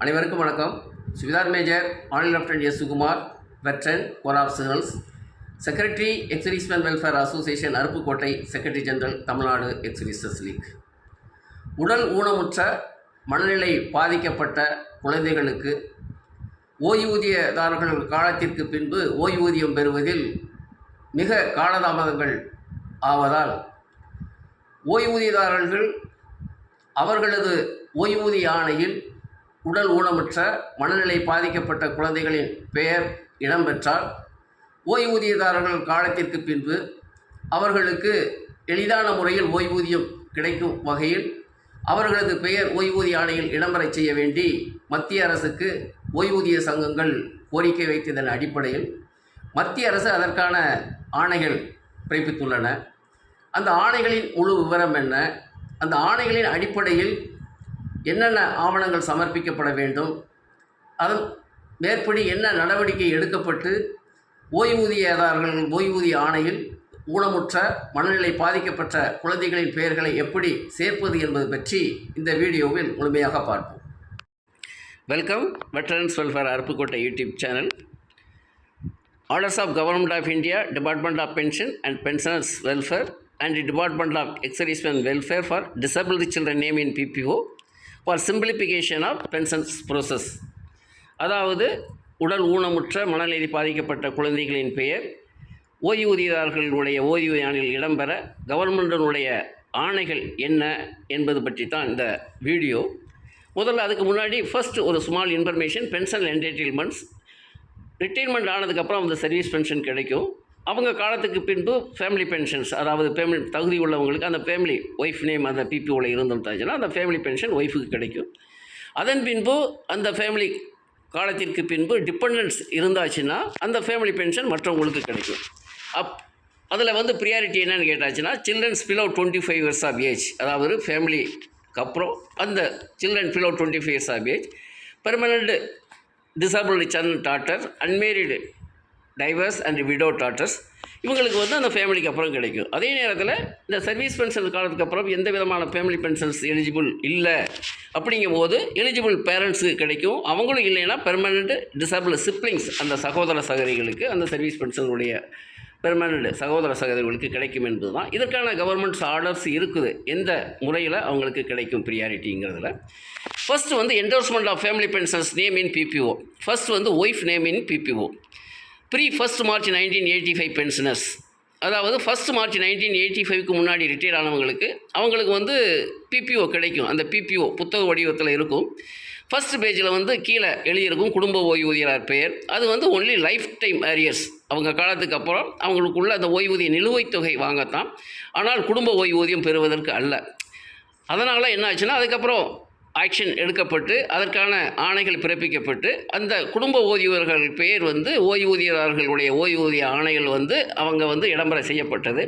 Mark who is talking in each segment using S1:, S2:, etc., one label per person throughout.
S1: அனைவருக்கும் வணக்கம். சுவிதார் மேஜர் ஆனல் lieutenant S Sukumar, veteran, corps officers, secretary ex servicemen welfare association, Aruppukottai, secretary general, Tamil Nadu ex services league. உடல் ஊனமுற்ற மனநிலை பாதிக்கப்பட்ட குழந்தைகளுக்கு ஓய்வூதியதாரர்கள் காலத்திற்கு பின்பு ஓய்வூதியம் பெறுவதில் மிக காலதாமதங்கள் ஆவதால் ஓய்வூதியதாரர்கள் அவர்களது ஓய்வூதிய ஆணையில் உடல் ஊனமுற்ற மனநிலை பாதிக்கப்பட்ட குழந்தைகளின் பெயர் இடம்பெற்றால் ஓய்வூதியதாரர்கள் காலத்திற்கு பின்பு அவர்களுக்கு எளிதான முறையில் ஓய்வூதியம் கிடைக்கும் வகையில் அவர்களது பெயர் ஓய்வூதிய ஆணையில் இடம்பெறச் செய்ய வேண்டி மத்திய அரசுக்கு ஓய்வூதிய சங்கங்கள் கோரிக்கை வைத்ததன் அடிப்படையில் மத்திய அரசு அதற்கான ஆணைகள் பிறப்பித்துள்ளன. அந்த ஆணைகளின் முழு விவரம் என்ன, அந்த ஆணைகளின் அடிப்படையில் என்னென்ன ஆவணங்கள் சமர்ப்பிக்கப்பட வேண்டும், அதன் மேற்படி என்ன நடவடிக்கை எடுக்கப்பட்டு ஓய்வூதியதாரர்கள் ஓய்வூதிய ஆணையில் ஊனமுற்ற மனநிலை பாதிக்கப்பட்ட குழந்தைகளின் பெயர்களை எப்படி சேர்ப்பது என்பது பற்றி இந்த வீடியோவில் முழுமையாக பார்ப்போம். Welcome. Veterans welfare Aruppukottai YouTube channel. Orders of government of India, department of pension and pensioners welfare and the Department of Ex-Servicemen Welfare for Disabled Children name in PPO for simplification of pensions process. அதாவது உடல் ஊனமுற்ற மனநிலை பாதிக்கப்பட்ட குழந்தைகளின் பெயர் ஓய்வூதியதாரர்களுடைய ஓய்வூதிய ஆணையில் இடம்பெற கவர்மெண்டினுடைய ஆணைகள் என்ன என்பது பற்றி தான் இந்த வீடியோ. முதல்ல அதுக்கு முன்னாடி ஃபர்ஸ்ட் ஒரு small information. Pension entitlements, retirement ஆனதுக்கப்புறம் அந்த சர்வீஸ் பென்ஷன் கிடைக்கும். அவங்க காலத்துக்கு பின்பு ஃபேமிலி பென்ஷன்ஸ், அதாவது ஃபேமிலி தகுதி உள்ளவங்களுக்கு அந்த ஃபேமிலி ஒய்ஃப் நேம் அந்த பிபிஓவில் இருந்துட்டாச்சுன்னா அந்த ஃபேமிலி பென்ஷன் ஒய்ஃபுக்கு கிடைக்கும். அதன் பின்பு அந்த ஃபேமிலி காலத்திற்கு பின்பு டிபெண்டன்ஸ் இருந்தாச்சுன்னா அந்த ஃபேமிலி பென்ஷன் மற்றவங்களுக்கு கிடைக்கும். அதில் ப்ரியாரிட்டி என்னன்னு கேட்டாச்சுன்னா childrens below 25 years of age, அதாவது ஃபேமிலிக்கு அப்புறம் அந்த children below 25 years of age, permanent disabled son daughter, unmarried divorce and widow daughters, இவங்களுக்கு அந்த ஃபேமிலிக்கு அப்புறம் கிடைக்கும். அதே நேரத்தில் இந்த சர்வீஸ் பென்ஷன் காலத்துக்கு அப்புறம் எந்த விதமான ஃபேமிலி பென்ஷன்ஸ் எலிஜிபிள் இல்லை அப்படிங்கும் போது எலிஜிபிள் பேரண்ட்ஸுக்கு கிடைக்கும். அவங்களும் இல்லைன்னா பெர்மனண்ட் டிசபிள் சிப்ளிங்ஸ், அந்த சகோதர சகோதரிகளுக்கு அந்த சர்வீஸ் பென்ஷனுடைய பெர்மனண்ட் சகோதர சகோதரிகளுக்கு கிடைக்கும் என்பது தான். இதற்கான கவர்மெண்ட்ஸ் ஆர்டர்ஸ் இருக்குது, எந்த முறையில் அவங்களுக்கு கிடைக்கும் ப்ரியாரிட்டிங்கிறதுல. First endorsement of family pensions name in PPO. First wife name in PPO. Pre March 1985 pensioners, அதாவது 1 March 1985க்கு முன்னாடி ரிட்டையர் ஆனவங்களுக்கு அவங்களுக்கு பிபிஓ கிடைக்கும். அந்த பிபிஓ புத்தக வடிவத்தில் இருக்கும். ஃபர்ஸ்ட் பேஜில் கீழே எழுதியிருக்கும் குடும்ப ஓய்வூதியர் பெயர். அது ஒன்லி லைஃப் டைம் ஏரியர்ஸ், அவங்க காலத்துக்கு அப்புறம் அவங்களுக்குள்ள அந்த ஓய்வூதிய நிலுவைத் தொகை வாங்கத்தான், ஆனால் குடும்ப ஓய்வூதியம் பெறுவதற்கு அல்ல. அதனால் என்ன ஆச்சுன்னா அதுக்கப்புறம் ஆக்ஷன் எடுக்கப்பட்டு அதற்கான ஆணைகள் பிறப்பிக்கப்பட்டு அந்த குடும்ப ஓய்வூதியர்கள் பெயர் ஓய்வூதியர்களுடைய ஓய்வூதிய ஆணைகள் அவங்க இடம்பெற செய்யப்பட்டது.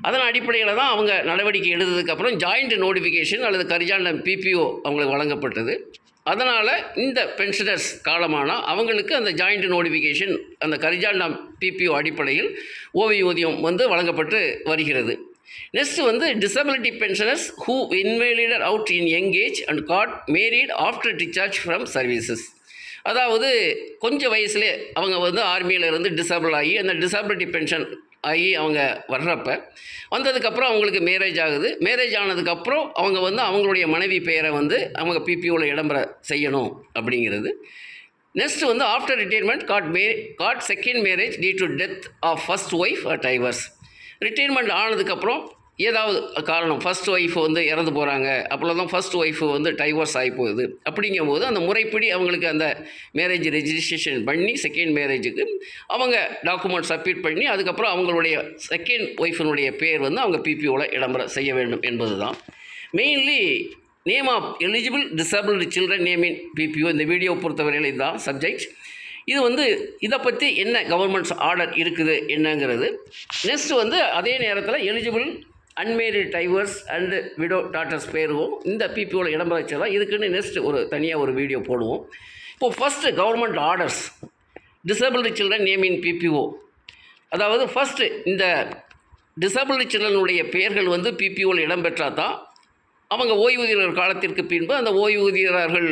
S1: அதன் அடிப்படையில் தான் அவங்க நடவடிக்கை எடுத்ததுக்கப்புறம் ஜாயிண்ட் நோட்டிஃபிகேஷன் அல்லது கரிஜாண்டம் பிபிஓ அவங்களுக்கு வழங்கப்பட்டது. அதனால் இந்த பென்ஷனர்ஸ் காலமானால் அவங்களுக்கு அந்த ஜாயிண்ட் நோட்டிஃபிகேஷன் அந்த கரிஜாண்டம் பிபிஓ அடிப்படையில் ஓய்வூதியம் வழங்கப்பட்டு வருகிறது. Next disability pensioners who invalided out in young age and got married after discharge from services, அதாவது கொஞ்சம் வயசுலே அவங்க ஆர்மியில் இருந்து டிசபிள் ஆகி அந்த டிசபிலிட்டி பென்ஷன் ஆகி அவங்க வர்றப்ப வந்ததுக்கப்புறம் அவங்களுக்கு மேரேஜ் ஆகுது. மேரேஜ் ஆனதுக்கப்புறம் அவங்க அவங்களுடைய மனைவி பெயரை அவங்க பிபிஓவில் இடம்பெற செய்யணும் அப்படிங்கிறது. Next after retirement got second marriage due to death of first wife at divorce. Retirement ஆனதுக்கப்புறம் ஏதாவது காரணம் ஃபர்ஸ்ட் ஒய்ஃப் இறந்து போகிறாங்க, அப்போல்லாம் தான் ஃபர்ஸ்ட் ஒய்ஃப் டைவர்ஸ் ஆகி போகுது. அப்படிங்கும்போது அந்த முறைப்படி அவங்களுக்கு அந்த மேரேஜ் ரெஜிஸ்ட்ரேஷன் பண்ணி செகண்ட் மேரேஜுக்கு அவங்க டாக்குமெண்ட் சப்மிட் பண்ணி அதுக்கப்புறம் அவங்களுடைய செகண்ட் ஒய்ஃபினுடைய பேர் அவங்க பிபிஓவில் இடம்பெற செய்ய வேண்டும் என்பது தான். Mainly name of eligible disabled children name in PPO. இந்த வீடியோ பொறுத்தவரையில் இதுதான் சப்ஜெக்ட். இது இதை பற்றி என்ன கவர்மெண்ட்ஸ் ஆர்டர் இருக்குது என்னங்கிறது. நெக்ஸ்ட் அதே நேரத்தில் eligible unmarried divorce and widow daughters பேருவும் இந்த பிபிஓவில் இடம்பெற வச்சதான். இதுக்குன்னு நெக்ஸ்ட் தனியாக ஒரு வீடியோ போடுவோம். இப்போது first government orders disabled children name in PPO, அதாவது ஃபஸ்ட்டு இந்த டிசபிள்டு சில்ட்ரனுடைய பெயர்கள் பிபிஓவில் இடம்பெற்றால் தான் அவங்க ஓய்வூதியர்கள் காலத்திற்கு பின்பு அந்த ஓய்வூதியர்கள்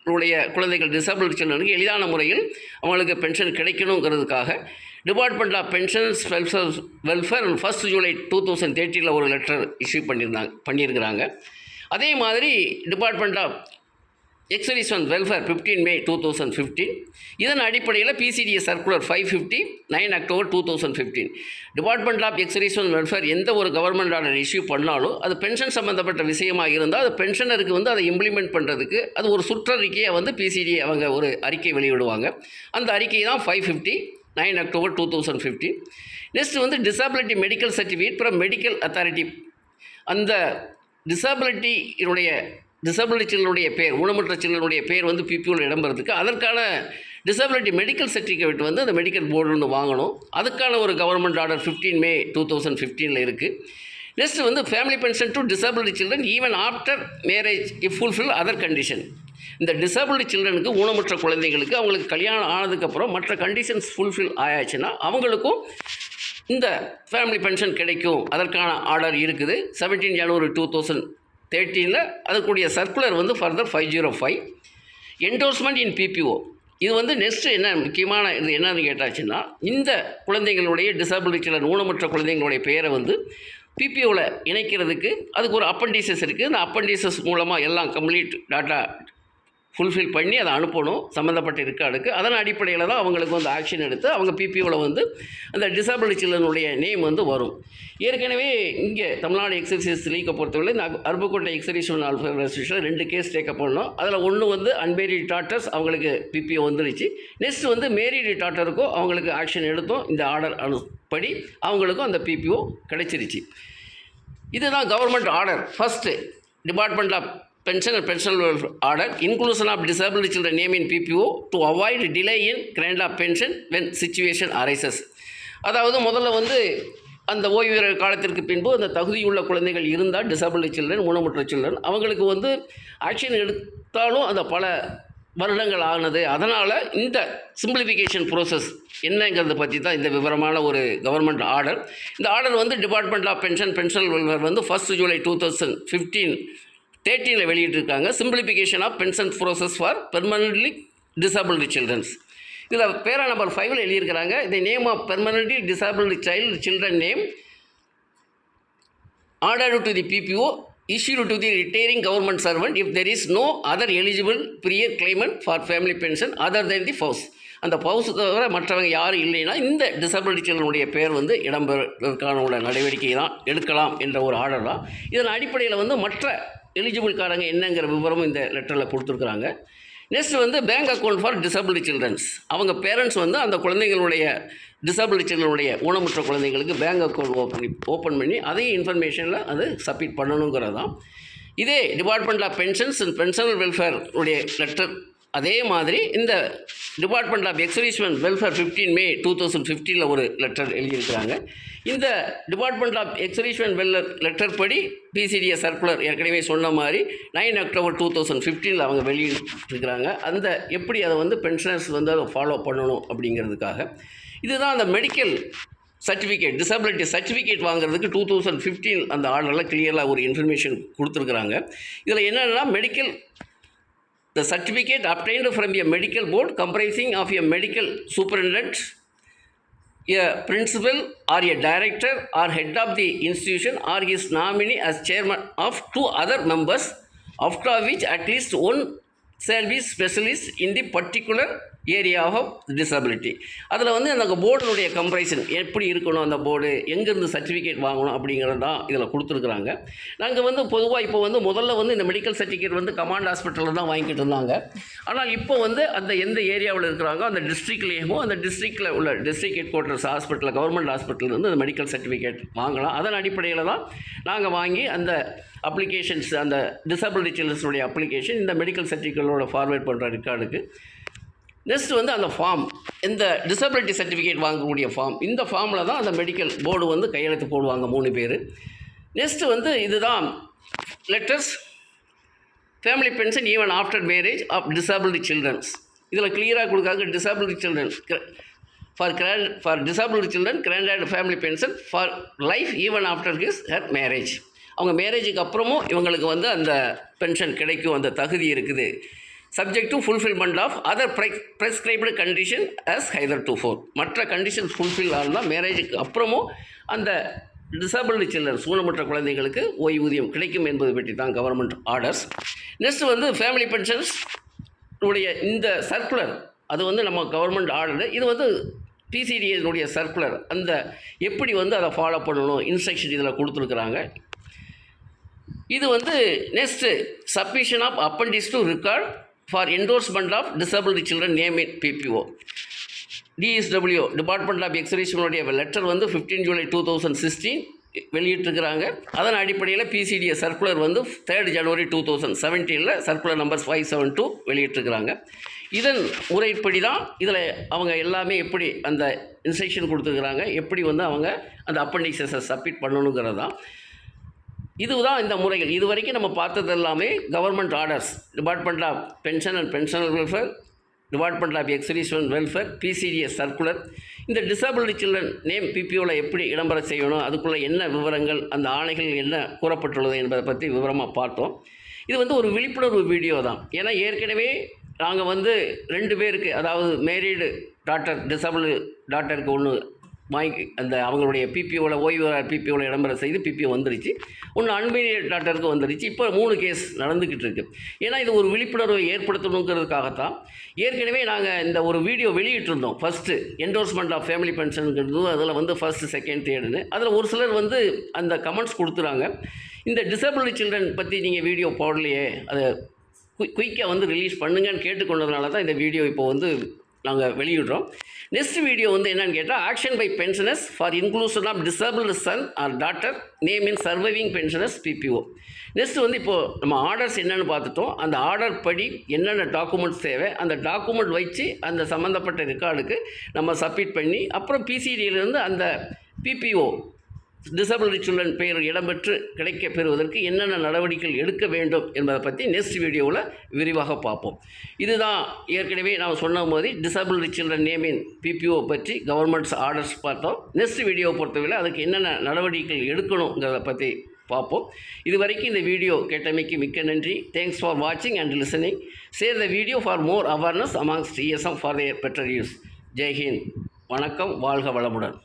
S1: குழந்தைகள் டிசபிள் சில்ட்ரனுக்கு எளிதான முறையில் அவங்களுக்கு பென்ஷன் கிடைக்கணுங்கிறதுக்காக department of pensions welfare 1 July 2013 ஒரு லெட்டர் இஷ்யூ பண்ணியிருக்கிறாங்க. அதே மாதிரி டிபார்ட்மெண்ட் ஆஃப் எக்ஸரிஷன் வெல்ஃபேர் 15 மே 2015. இதன் அடிப்படையில் PCDS circular 550 9 October 2015. Department of எக்ஸரிஷன் வெல்ஃபேர் எந்த ஒரு கவர்மெண்ட் ஆர்டர் இஷ்யூ பண்ணாலும் அது பென்ஷன் சம்மந்தப்பட்ட விஷயமாக இருந்தால் அது பென்ஷனருக்கு அதை இம்ப்ளிமெண்ட் பண்ணுறதுக்கு அது ஒரு சுற்றறிக்கையை பிசிடி அவங்க ஒரு அறிக்கை வெளியிடுவாங்க. அந்த அறிக்கை தான் 550 9 October 2015. Next disability medical certificate from medical authority. அந்த டிசபிலிட்டி சில்ட்ரனுடைய பேர், ஊனமுற்ற சில்ட்ரனுடைய பேர் பிபிஓவில் இடம்பெறதுக்கு அதற்கான டிசபிலிட்டி மெடிக்கல் சர்டிஃபிகேட் அந்த மெடிக்கல் போர்டு வாங்கணும். அதுக்கான ஒரு கவர்மெண்ட் ஆர்டர் 15 மே 2015 இருக்குது. Next family pension to disability children even after marriage if fulfil other condition. இந்த டிசபிலிட்டி சில்ட்ரனுக்கு, ஊனமுற்ற குழந்தைகளுக்கு அவங்களுக்கு கல்யாணம் ஆனதுக்கப்புறம் மற்ற கண்டிஷன்ஸ் ஃபுல்ஃபில் ஆயாச்சுன்னா அவங்களுக்கும் இந்த ஃபேமிலி பென்ஷன் கிடைக்கும். அதற்கான ஆர்டர் இருக்குது. 17 ஜனவரி 2013 அதுக்குரிய சர்க்குலர் ஃபர்தர் 505. என்டோர்ஸ்மெண்ட் இன் பிபிஓ. இது நெக்ஸ்ட் என்ன முக்கியமான இது என்னன்னு கேட்டாச்சுன்னா, இந்த குழந்தைங்களுடைய டிசபிலிட்டி சில்ட்ரன், ஊனமுற்ற குழந்தைங்களுடைய பெயரை பிபிஓவில் இணைக்கிறதுக்கு அதுக்கு ஒரு அப்பண்டிசஸ் இருக்குது. அந்த அப்பண்டிசஸ் மூலமாக எல்லாம் கம்ப்ளீட் டாட்டா ஃபுல்ஃபில் பண்ணி அதை அனுப்பணும் சம்மந்தப்பட்ட ரெக்கார்டுக்கு. அதன் அடிப்படையில் தான் அவங்களுக்கு ஆக்ஷன் எடுத்து அவங்க பிபிஓவில் அந்த டிசபிலிட்டி சில்ட்ரனுடைய நேம் வரும். ஏற்கனவே இங்கே தமிழ்நாடு எக்ஸர்சைஸ் லீக்கை பொறுத்தவரை இந்த அருப்புக்கோட்டை எக்ஸர்சேஷன் ஆல்ஃபரேஷனில் 2 கேஸ் டேக்கப் பண்ணோம். அதில் ஒன்று அன்மேரிட் டாட்டர்ஸ் அவங்களுக்கு பிபிஓ வந்துருச்சு. நெக்ஸ்ட் மேரிடு டாட்டருக்கும் அவங்களுக்கு ஆக்ஷன் எடுத்தோம். இந்த ஆர்டர் படி அவங்களுக்கும் அந்த பிபிஓ கிடைச்சிருச்சு. இதுதான் government order. First department of Pension and Pension Order, inclusion of disabled children name in PPO to avoid delay in grant of pension when situation arises. அதாவது முதல்ல அந்த ஓய்வு காலத்திற்கு பின்பு அந்த தகுதியுள்ள குழந்தைகள் இருந்தால் டிசபிலிட்டி சில்ட்ரன், ஊனமுற்ற சில்ட்ரன் அவங்களுக்கு ஆக்ஷன் எடுத்தாலும் அந்த பல வருடங்கள் ஆனது. அதனால் இந்த சிம்பிளிஃபிகேஷன் ப்ரோசஸ் என்னங்கிறத பற்றி தான் இந்த விவரமான ஒரு கவர்மெண்ட் ஆர்டர். இந்த order department of pension welfare 1 July 2013 வெளியிட்டிருக்காங்க. Simplification of pension process for permanently disabled childrens. இதில் பேரா நம்பர் 5 எழுதியிருக்கிறாங்க. The name of permanently disabled children name ordered to the PPO issued to the retiring government servant if there is no other eligible prior claimant for family pension other than the spouse. அந்த பவுஸ் தவிர மற்றவங்க யாரும் இல்லைன்னா இந்த disability சில்ட்ரனுடைய பேர் இடம்பெறுவதற்கான உள்ள நடவடிக்கை தான் எடுக்கலாம் என்ற ஒரு ஆர்டர் தான். இதன் அடிப்படையில் மற்ற எலிஜிபிள்காரங்க என்னங்கிற விவரமும் இந்த லெட்டரில் கொடுத்துருக்குறாங்க. Next bank account for disability childrens. அவங்க பேரண்ட்ஸ் அந்த குழந்தைங்களுடைய டிசபிலிட்டி சில்ட்ரனுடைய ஊனமுற்ற குழந்தைங்களுக்கு பேங்க் அக்கௌண்ட் ஓப்பன் பண்ணி அதையும் இன்ஃபர்மேஷனில் அது சப்மிட் பண்ணணுங்கிறது தான். இதே department of pensions and பென்ஷனல் welfare உடைய லெட்டர். அதே மாதிரி இந்த டிபார்ட்மெண்ட் ஆஃப் எக்ஸரிஷன் வெல்ஃபேர் 15 மே 2015 ஒரு லெட்டர் எழுதியிருக்கிறாங்க. இந்த டிபார்ட்மெண்ட் ஆஃப் எக்ஸரிஷன் லெட்டர் படி பிசிடிஎஸ் சர்க்குலர் ஏற்கனவே சொன்ன மாதிரி 9 அக்டோபர் 2015 அவங்க வெளியிட்டிருக்கிறாங்க. அந்த எப்படி அதை பென்ஷனர்ஸ் அதை ஃபாலோ பண்ணணும் அப்படிங்கிறதுக்காக. இதுதான் அந்த மெடிக்கல் சர்டிஃபிகேட், டிசபிலிட்டி சர்டிஃபிகேட் வாங்குறதுக்கு 2015 அந்த ஆர்டரில் கிளியராக ஒரு இன்ஃபர்மேஷன் கொடுத்துருக்குறாங்க. இதில் என்னென்னா the certificate obtained from a medical board comprising of a medical superintendent, a principal or a director or head of the institution or his nominee as chairman of 2 other members, after which at least one shall be specialist in the particular area of disability. அதில் அந்த போர்டுடைய கம்பரைசன் எப்படி இருக்கணும், அந்த board எங்கேருந்து certificate வாங்கணும் அப்படிங்கிறது தான் இதில் கொடுத்துருக்குறாங்க. நாங்கள் பொதுவாக இப்போ முதல்ல இந்த மெடிக்கல் சர்டிஃபிகேட் கமாண்ட் ஹாஸ்பிட்டலில் தான் வாங்கிட்டு இருந்தாங்க. ஆனால் இப்போ அந்த எந்த ஏரியாவில் இருக்கிறாங்க அந்த டிஸ்ட்ரிக்ட்லேயும் அந்த டிஸ்ட்ரிக்டில் உள்ள டிஸ்ட்ரிக்ட் ஹெட் குவார்ட்டர்ஸ் ஹாஸ்பிட்டலில் கவர்மெண்ட் ஹாஸ்பிட்டலில் அந்த மெடிக்கல் சர்டிஃபிகேட் வாங்கலாம். அதன் அடிப்படையில் தான் நாங்கள் வாங்கி அந்த அப்ளிகேஷன்ஸ், அந்த டிசபிலிட்டி சில்ட்ரன்ஸுடைய அப்ளிகேஷன் இந்த மெடிக்கல் சர்டிஃபிகேட்டோட ஃபார்வேர்ட் பண்ணுற ரெக்கார்டுக்கு. நெக்ஸ்ட் அந்த ஃபார்ம், இந்த டிசபிலிட்டி சர்டிஃபிகேட் வாங்கக்கூடிய ஃபார்ம், இந்த ஃபார்மில் தான் அந்த மெடிக்கல் போர்டு கையெழுத்து போடுவாங்க 3 பேர். நெக்ஸ்ட் இதுதான் letters family pension even after marriage of disability childrens. இதில் கிளியராக கொடுக்காங்க disability children for disability children granted family pension for life even after her marriage. அவங்க மேரேஜுக்கு அப்புறமும் இவங்களுக்கு அந்த பென்ஷன் கிடைக்கும், அந்த தகுதி இருக்குது. subject to fulfillment of other prescribed condition as hitherto. மற்ற கண்டிஷன்ஸ் ஃபுல்ஃபில் ஆனால் மேரேஜுக்கு அப்புறமும் அந்த டிசபிள்டு சில்ட்ரன்ஸ் ஊனமுற்ற குழந்தைகளுக்கு ஓய்வூதியம் கிடைக்கும் என்பது பற்றி தான் கவர்மெண்ட் ஆர்டர்ஸ். நெக்ஸ்ட் வந்து ஃபேமிலி பென்ஷன்ஸ் உடைய இந்த சர்க்குலர், அது வந்து நம்ம கவர்மெண்ட் ஆர்டர், இது வந்து பிசிடிஎனுடைய சர்க்குலர், அந்த எப்படி வந்து அதை ஃபாலோ பண்ணணும் இன்ஸ்ட்ரக்ஷன் இதில் கொடுத்துருக்குறாங்க. இது வந்து next submission of appendix to record for endorsement of disabled children name in PPO. DSW department of எக்ஸிபிஷனுடைய லெட்டர் வந்து 15 ஜூலை 2016 வெளியிட்டிருக்கிறாங்க. அதன் அடிப்படையில் பிசிடிஏ சர்க்குலர் வந்து 3 ஜனவரி 2017 சர்க்குலர் நம்பர் 572 வெளியிட்டிருக்கிறாங்க. இதன் முறைப்படி தான் இதில் அவங்க எல்லாமே எப்படி அந்த இன்ஸ்ட்ரக்ஷன் கொடுத்துருக்குறாங்க, எப்படி வந்து அவங்க அந்த அப்பண்டிக்ஸை சப்மிட் பண்ணணுங்கிறது தான். இதுதான் இந்த முறைகள். இது வரைக்கும் நம்ம பார்த்தது எல்லாமே government orders, department of pension and பென்ஷனல் welfare, department of exhibition welfare, PCDS circular. இந்த டிசபிள்டு சில்ட்ரன் நேம் பிபிஓவில் எப்படி இடம்பெற செய்யணும், அதுக்குள்ளே என்ன விவரங்கள், அந்த ஆணைகள் என்ன கூறப்பட்டுள்ளது என்பதை பற்றி விவரமாக பார்த்தோம். இது வந்து ஒரு விழிப்புணர்வு வீடியோ தான். ஏன்னா ஏற்கனவே நாங்கள் வந்து 2 பேருக்கு, அதாவது மேரீடு டாக்டர் டிசபிள் டாக்டருக்கு ஒன்று வாங்கி அந்த அவங்களுடைய பிபிஓவில் ஓய்வூதியர் பிபிஓவில் இடம்பெற செய்து பிபிஓ வந்துருச்சு, ஒன்று அன்மேரிட் டாக்டருக்கு வந்துருச்சு. இப்போ 3 கேஸ் நடந்துக்கிட்டு இருக்குது. ஏன்னா இது ஒரு விழிப்புணர்வை ஏற்படுத்தணுங்கிறதுக்காகத்தான் ஏற்கனவே நாங்கள் இந்த ஒரு வீடியோ வெளியிட்டிருந்தோம். ஃபஸ்ட்டு என்டோர்ஸ்மெண்ட் ஆஃப் ஃபேமிலி பென்ஷனுங்கிறது அதில் வந்து ஃபஸ்ட்டு, செகண்ட், தேர்டுன்னு. அதில் ஒரு சிலர் வந்து அந்த கமெண்ட்ஸ் கொடுத்துறாங்க, இந்த டிசபிள்டு சில்ட்ரன் பற்றி நீங்கள் வீடியோ போடலையே, அதை குயிக்காக வந்து ரிலீஸ் பண்ணுங்கன்னு கேட்டுக்கொண்டதுனால தான் இந்த வீடியோ இப்போ வந்து நாங்கள் வெளியிடுறோம். நெக்ஸ்ட் வீடியோ வந்து என்னென்னு கேட்டால், action by pensioners for inclusion of disabled son or daughter name in surviving pensioners PPO. Next வந்து இப்போது நம்ம ஆர்டர்ஸ் என்னென்னு பார்த்துட்டோம். அந்த ஆர்டர் படி என்னென்ன டாக்குமெண்ட்ஸ் தேவை, அந்த டாக்குமெண்ட் வச்சு அந்த சம்மந்தப்பட்ட ரெக்கார்டுக்கு நம்ம சப்மிட் பண்ணி, அப்புறம் பிசிடியிலிருந்து அந்த பிபிஓ டிசபிள்டு சில்ட்ரன் பெயர் இடம்பெற்று கிடைக்க பெறுவதற்கு என்னென்ன நடவடிக்கைகள் எடுக்க வேண்டும் என்பதை பற்றி நெக்ஸ்ட் வீடியோவில் விரிவாக பார்ப்போம். இதுதான் ஏற்கனவே நாம் சொன்ன மாதிரி டிசபிள்டு சில்ட்ரன் நேமின் பிபிஓ பற்றி கவர்மெண்ட்ஸ் ஆர்டர்ஸ் பார்த்தோம். நெக்ஸ்ட் வீடியோவை பொறுத்தவரை அதுக்கு என்னென்ன நடவடிக்கைகள் எடுக்கணுங்கிறத பற்றி பார்ப்போம். இது வரைக்கும் இந்த வீடியோ கேட்டமைக்கு மிக்க நன்றி. தேங்க்ஸ் ஃபார் வாட்சிங் and listening. Share the video for more awareness amongst ESM for their better use. Jai Hind. வணக்கம். வாழ்க வளமுடன்.